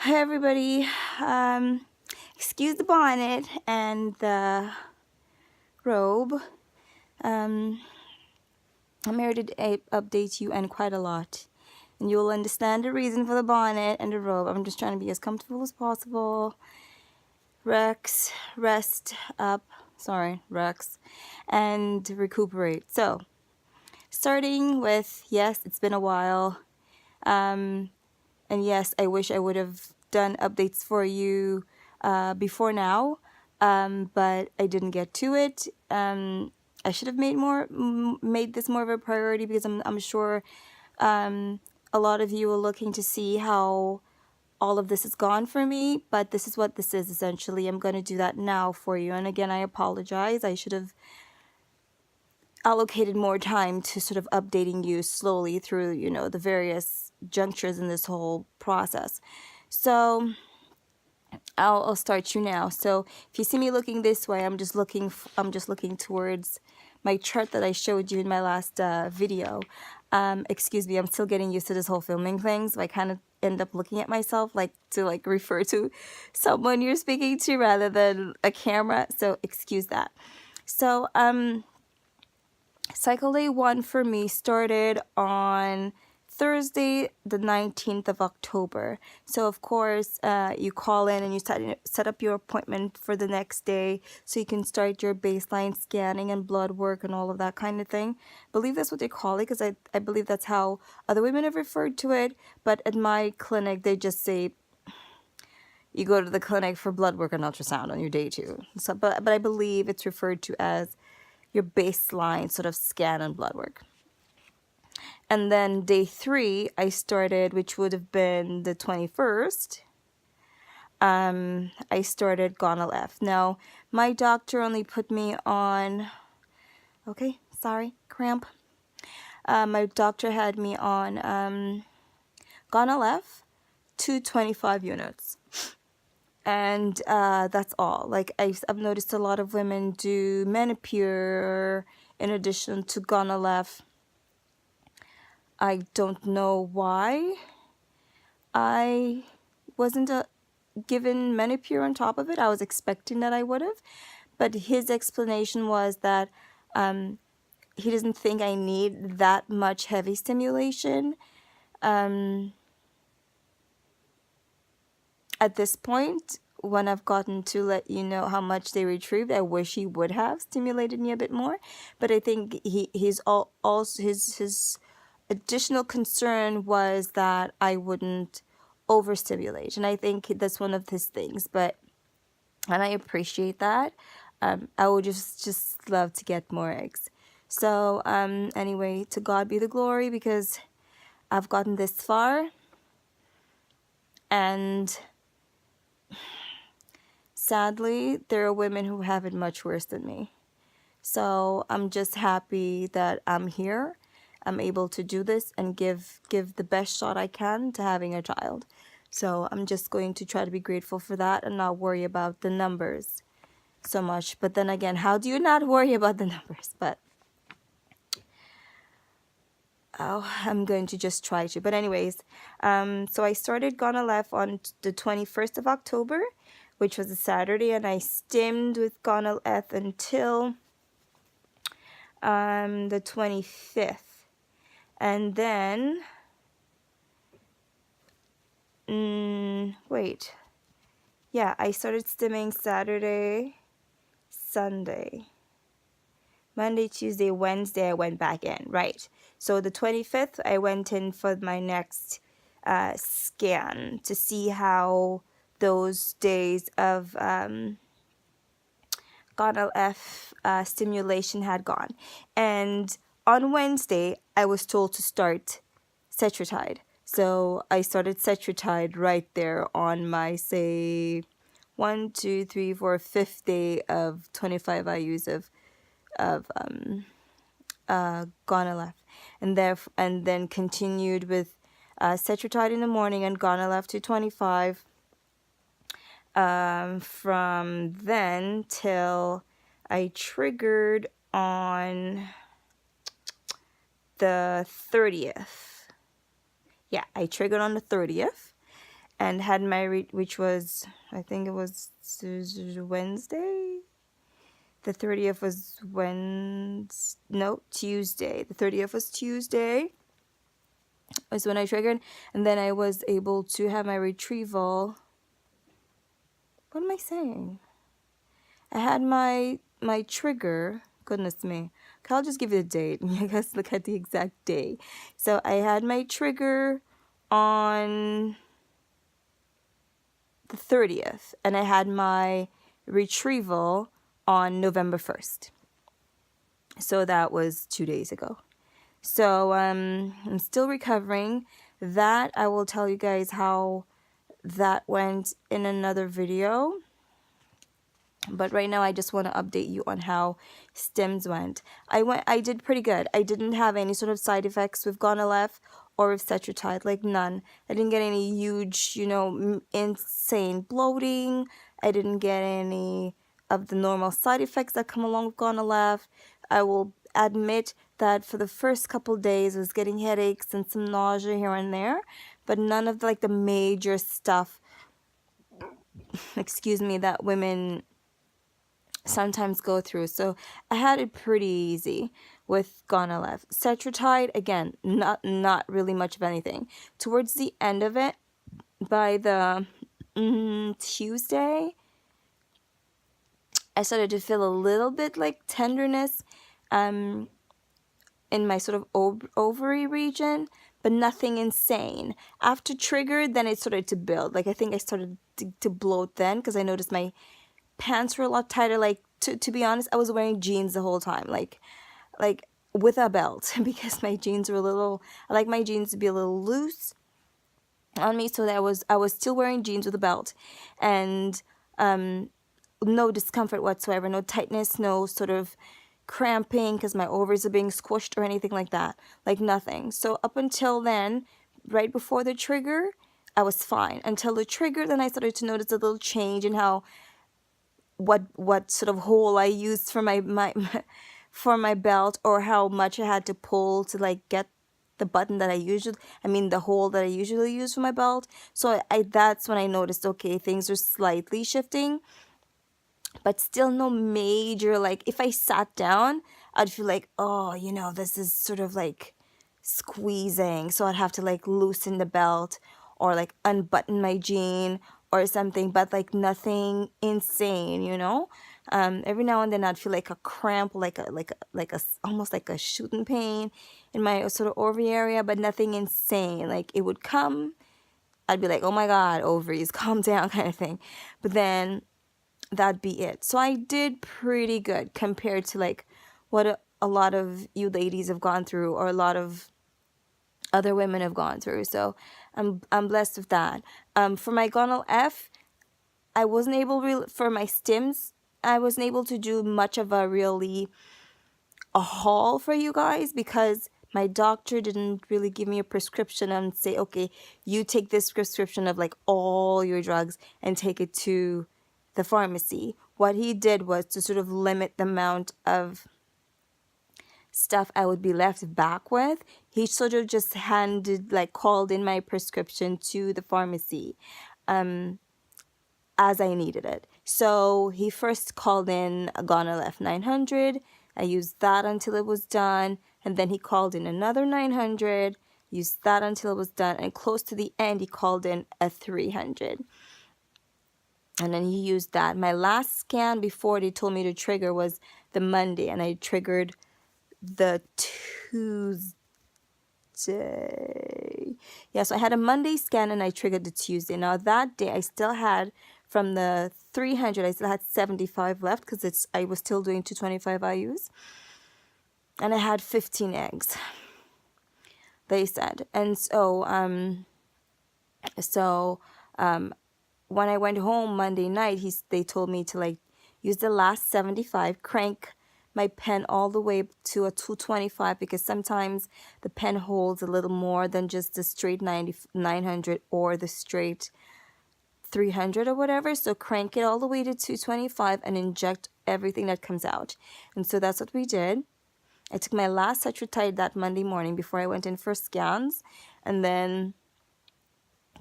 Hi everybody. Excuse the bonnet and the robe. I'm here to update you and quite a lot. And you'll understand the reason for the bonnet and the robe. I'm just trying to be as comfortable as possible. Rest up. Rex. And recuperate. So, starting with, yes, it's been a while. And yes, I wish I would have done updates for you before now, but I didn't get to it. I should have made this more of a priority because I'm sure a lot of you are looking to see how all of this is gone for me, but this is what this is essentially. I'm going to do that now for you. And again, I apologize. I should have allocated more time to sort of updating you slowly through, the various junctures in this whole process. So I'll start you now. So if you see me looking this way, I'm just looking towards my chart that I showed you in my last video. Excuse me, I'm still getting used to this whole filming thing, so I kind of end up looking at myself to refer to someone you're speaking to rather than a camera. So excuse that. So cycle day 1 for me started on Thursday, the 19th of October. So, of course, you call in and you set up your appointment for the next day so you can start your baseline scanning and blood work and all of that kind of thing. I believe that's what they call it because I believe that's how other women have referred to it. But at my clinic, they just say you go to the clinic for blood work and ultrasound on your day 2. So, but I believe it's referred to as your baseline sort of scan and blood work. And then day 3, I started, which would have been the 21st. I started Gonal F. Now, my doctor only put me on, cramp. My doctor had me on Gonal F, 225 units. And that's all. Like I've noticed a lot of women do Menopur in addition to Gonal F. I don't know why I wasn't given Menopur on top of it. I was expecting that I would have, but his explanation was that he doesn't think I need that much heavy stimulation at this point. When I've gotten to let you know how much they retrieved, I wish he would have stimulated me a bit more. But I think his additional concern was that I wouldn't overstimulate, and I think that's one of his things. And I appreciate that. I would just love to get more eggs. So anyway, to God be the glory because I've gotten this far, and sadly, there are women who have it much worse than me. So I'm just happy that I'm here. I'm able to do this and give the best shot I can to having a child. So I'm just going to try to be grateful for that and not worry about the numbers so much. But then again, how do you not worry about the numbers? But I'm going to just try to. But anyways, so I started Gonal F on the 21st of October, which was a Saturday, and I stimmed with Gonal F until the 25th. And then, I started stimming Saturday, Sunday, Monday, Tuesday, Wednesday, I went back in, right. So the 25th, I went in for my next scan to see how those days of Gonal F stimulation had gone. And on Wednesday, I was told to start Cetrotide. So I started Cetrotide right there on my, say, 1, 2, 3, 4, 5th day of 25 IUs of Gonal F. And then continued with Cetrotide in the morning and Gonal F to 25. From then till I triggered on the 30th. Yeah, I triggered on the 30th. and had my which was, I think it was Wednesday. The 30th was Tuesday. The 30th was Tuesday, was when I triggered, and then I was able to have my retrieval. What am I saying? I had my trigger. Goodness me. Okay, I'll just give you the date. You guys look at the exact day. So I had my trigger on the 30th, and I had my retrieval on November 1st. So that was 2 days ago. So I'm still recovering. That I will tell you guys how that went in another video. But right now I just want to update you on how Stims went. I did pretty good. I didn't have any sort of side effects with Gonalef or with Cetrotide, like none. I didn't get any huge, insane bloating. I didn't get any of the normal side effects that come along with Gonalef. I will admit that for the first couple days I was getting headaches and some nausea here and there, but none of the major stuff, excuse me, that women sometimes go through. So I had it pretty easy with Gonalef. Cetrotide, again, not really much of anything. Towards the end of it, by the Tuesday, I started to feel a little bit like tenderness in my sort of ovary region, but nothing insane. After triggered, then it started to build. Like I think I started to bloat then, because I noticed my pants were a lot tighter. Like to be honest, I was wearing jeans the whole time, like with a belt, because my jeans were I like my jeans to be a little loose on me, so that I was still wearing jeans with a belt, and no discomfort whatsoever, no tightness, no sort of cramping because my ovaries are being squished or anything like that, like nothing. So up until then, right before the trigger, I was fine. Until the trigger, then I started to notice a little change in how what sort of hole I used for my for my belt, or how much I had to pull to get the button that the hole that I usually use for my belt. So that's when I noticed, okay, things are slightly shifting, but still no major, if I sat down, I'd feel like, oh, this is sort of squeezing, so I'd have to loosen the belt or unbutton my jean or something, but nothing insane, every now and then I'd feel like a cramp, almost like a shooting pain in my sort of ovary area, but nothing insane. It would come, I'd be like, oh my god, ovaries, calm down, kind of thing. But then that'd be it. So I did pretty good compared to what a lot of you ladies have gone through, or a lot of other women have gone through. So I'm blessed with that. For my Gonal-F, I wasn't able for my Stims, I wasn't able to do much of a haul for you guys, because my doctor didn't really give me a prescription and say, okay, you take this prescription of all your drugs and take it to the pharmacy. What he did was to sort of limit the amount of stuff I would be left back with. He sort of just called in my prescription to the pharmacy as I needed it. So he first called in a Gonal-F 900. I used that until it was done, and then he called in another 900, used that until it was done, and close to the end he called in a 300. And then he used that. My last scan before they told me to trigger was the Monday, and I triggered the Tuesday. Yeah, so I had a Monday scan and I triggered the Tuesday. Now that day I still had, from the 300, I still had 75 left, because I was still doing 225 IUs. And I had 15 eggs, they said. And so when I went home Monday night, they told me to use the last 75, crank my pen all the way to a 225, because sometimes the pen holds a little more than just the straight 900 or the straight 300 or whatever. So crank it all the way to 225 and inject everything that comes out. And so that's what we did. I took my last Cetrotide that Monday morning before I went in for scans, and then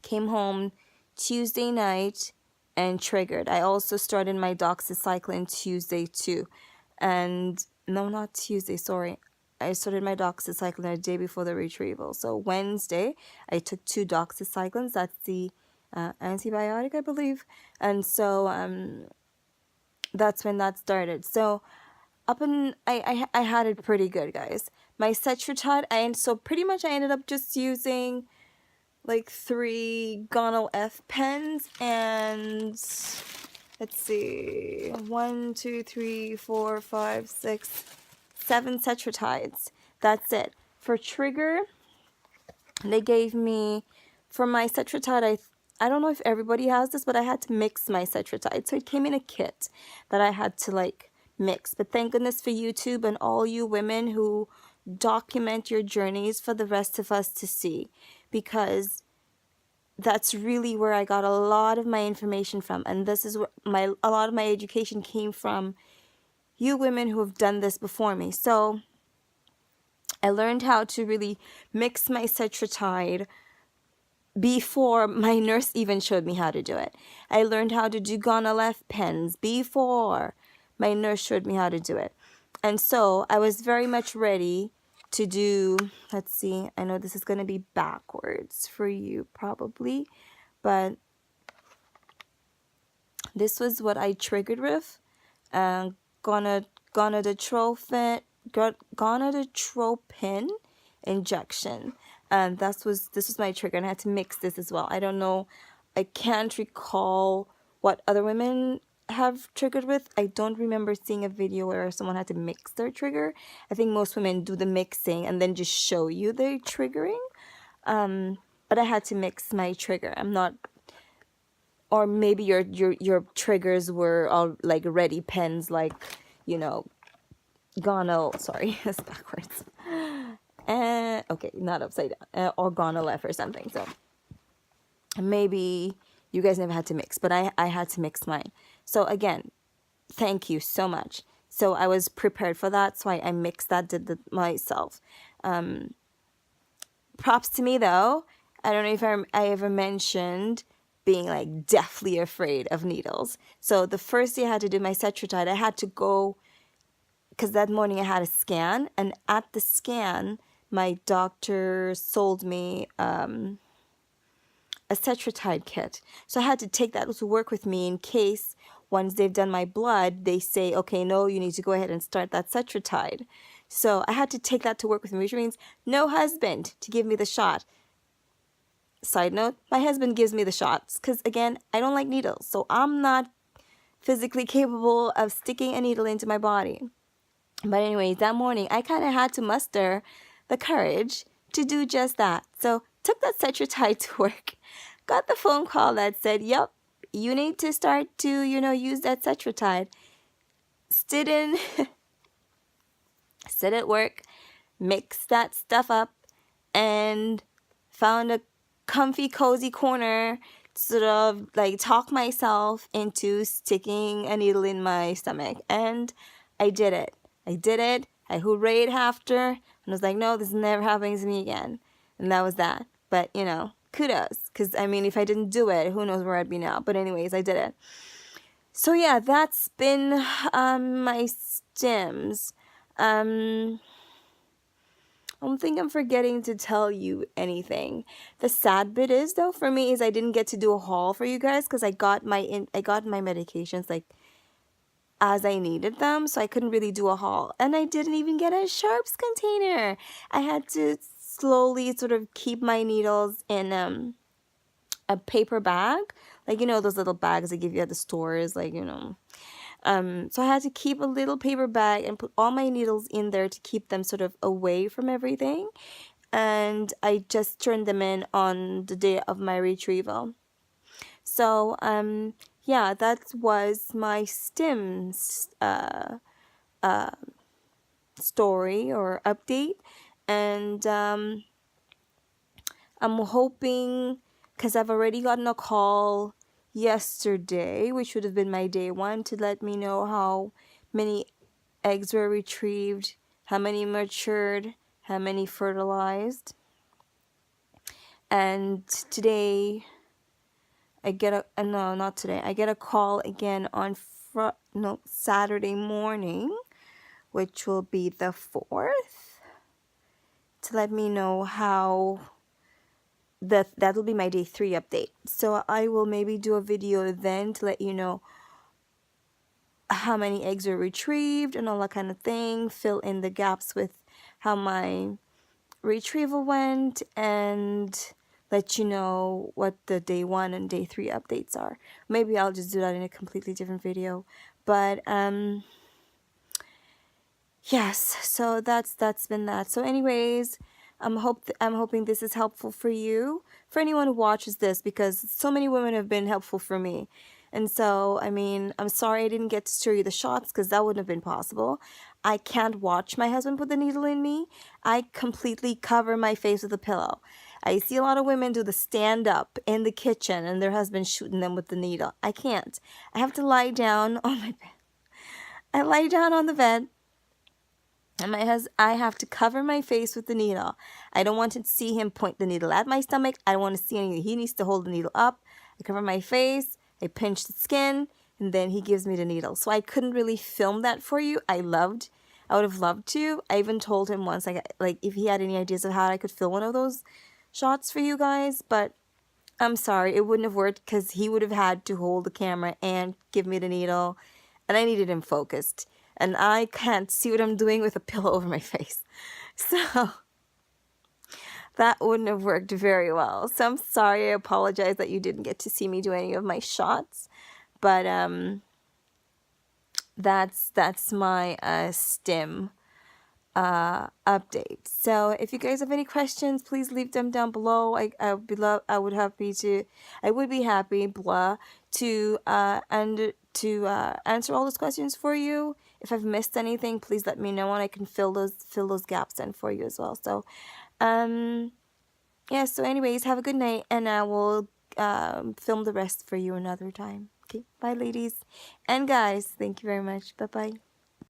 came home Tuesday night, and triggered. I also started my doxycycline Tuesday too. And no, not Tuesday, sorry. I started my doxycycline a day before the retrieval. So Wednesday, I took 2 doxycyclines. That's the antibiotic, I believe. And so that's when that started. So I had it pretty good, guys. My Cetrotide, so pretty much I ended up just using like 3 Gonal F pens and let's see, 1, 2, 3, 4, 5, 6, 7 Cetrotides. That's it. For trigger, they gave me, for my Cetrotide, I don't know if everybody has this, but I had to mix my Cetrotide. So it came in a kit that I had to like mix. But thank goodness for YouTube and all you women who document your journeys for the rest of us to see, because that's really where I got a lot of my information from, and this is where a lot of my education came from you women who have done this before me. So I learned how to really mix my Cetrotide before my nurse even showed me how to do it. I learned how to do Gonal-F pens before my nurse showed me how to do it. And so I was very much ready to do, let's see, I know this is going to be backwards for you probably, but this was what I triggered with. Gonadotropin injection. And this was my trigger, and I had to mix this as well. I don't know, I can't recall what other women have triggered with. I don't remember seeing a video where someone had to mix their trigger. I think most women do the mixing and then just show you their triggering. But I had to mix my trigger. I'm not, or maybe your triggers were all like ready pens, like, you know, sorry, it's backwards. Okay, not upside down, or Gonal-F or something. So maybe you guys never had to mix, but I had to mix mine. So again, thank you so much. So I was prepared for that, so I mixed that, did that myself. Props to me though. I don't know if I ever mentioned being like deathly afraid of needles. So the first day I had to do my Cetrotide, I had to go, because that morning I had a scan, and at the scan, my doctor sold me a Cetrotide kit. So I had to take that to work with me in case once they've done my blood, they say, okay, no, you need to go ahead and start that Cetrotide. So I had to take that to work with me, which means no husband to give me the shot. Side note, my husband gives me the shots because, again, I don't like needles. So I'm not physically capable of sticking a needle into my body. But anyways, that morning, I kind of had to muster the courage to do just that. So took that Cetrotide to work, got the phone call that said, yep, you need to start to, use that Cetrotide. Stood at work, mixed that stuff up, and found a comfy, cozy corner to sort of like talk myself into sticking a needle in my stomach. And I did it. I hoorayed after and was like, no, this is never happening to me again. And that was that. But, kudos. Because, I mean, if I didn't do it, who knows where I'd be now. But anyways, I did it. So, yeah, that's been my Stims. I don't think I'm forgetting to tell you anything. The sad bit is, though, for me, is I didn't get to do a haul for you guys because I got my medications, like, as I needed them, so I couldn't really do a haul. And I didn't even get a sharps container. I had to slowly sort of keep my needles in a paper bag, like, those little bags they give you at the stores, like, so I had to keep a little paper bag and put all my needles in there to keep them sort of away from everything. And I just turned them in on the day of my retrieval. So, yeah, that was my Stims story or update. And I'm hoping, because I've already gotten a call yesterday, which would have been my day 1, to let me know how many eggs were retrieved, how many matured, how many fertilized. And today, I get a no, not today. I get a call again on Saturday morning, which will be the 4th, to let me know how that'll be my day 3 update. So I will maybe do a video then to let you know how many eggs were retrieved and all that kind of thing, fill in the gaps with how my retrieval went, and let you know what the day 1 and day 3 updates are. Maybe I'll just do that in a completely different video. But yes, so that's been that. So anyways, I'm hoping this is helpful for you, for anyone who watches this, because so many women have been helpful for me. And so, I mean, I'm sorry I didn't get to show you the shots, because that wouldn't have been possible. I can't watch my husband put the needle in me. I completely cover my face with a pillow. I see a lot of women do the stand up in the kitchen and their husband shooting them with the needle. I can't. I have to lie down on my bed. I lie down on the bed, and I have to cover my face with the needle. I don't want to see him point the needle at my stomach. I don't want to see anything. He needs to hold the needle up. I cover my face. I pinch the skin, and then he gives me the needle. So I couldn't really film that for you. I would have loved to. I even told him once, like if he had any ideas of how I could film one of those shots for you guys, but I'm sorry, it wouldn't have worked, because he would have had to hold the camera and give me the needle, and I needed him focused. And I can't see what I'm doing with a pillow over my face. So that wouldn't have worked very well. So I'm sorry, I apologize that you didn't get to see me do any of my shots. But that's my stim update. So if you guys have any questions, please leave them down below. I would be happy to answer all those questions for you. If I've missed anything, please let me know, and I can fill those gaps in for you as well. So yeah, so anyways, have a good night, and I will film the rest for you another time. Okay, bye ladies and guys, thank you very much. Bye bye.